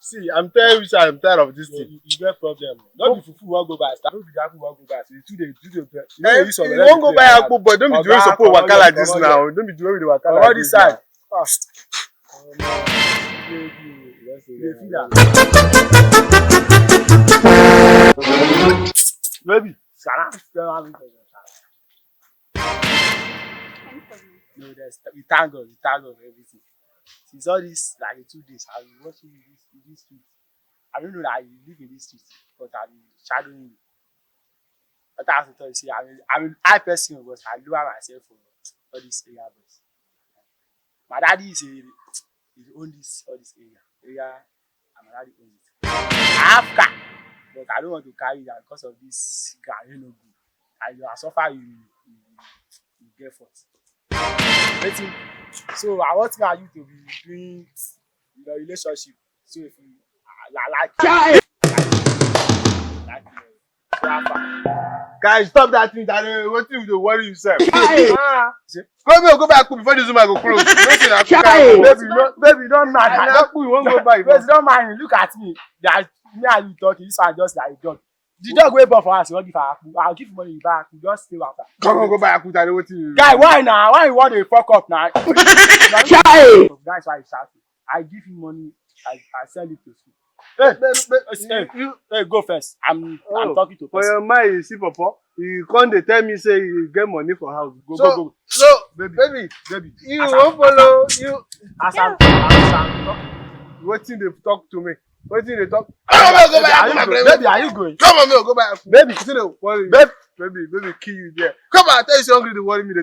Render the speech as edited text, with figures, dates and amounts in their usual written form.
See, I'm telling you, I'm tired of this thing. You get problem. Not the fufu won't go by. Not the apple won't go by. So you won't go buy apple, but don't be doing support waka like this now. Don't be doing the waka like this. All this side. Baby, no, we thank God for everything. Since all this like 2 days, I've been watching this street. I don't know that you live in this street, but I've been shadowing you. But I have to tell you, see, I person, but I lower myself for all this area. But my daddy he own all this area, and my daddy owns it. I have car, but I don't want to carry that because of this car. You know, and you are suffer, you get for it. So I want you to be doing your relationship. So if you Guys, stop that thing. What you do? Worry yourself. Go back before this woman go close. Baby, don't mind. You won't go back. Don't mind. Look at me. Me and you talking. This one just like a dog. The dog way born for us. You want give her apple? I'll give you money back. You just stay after. Come on, go buy apple. Guy, why now? Why you want to fuck up now? That's why you shouting. I give you money. I sell it to you. Hey, go first. I'm talking to person. For your mind, you see, Papa, you come they tell me say you get money for house. Go. So, baby, you won't follow you. As I'm talking. Waiting they talk to me. Waiting they talk. Baby, are you going? Come on, me, go back. Baby, worry. Baby, kill you there. Come on, I tell you you're hungry to worry me.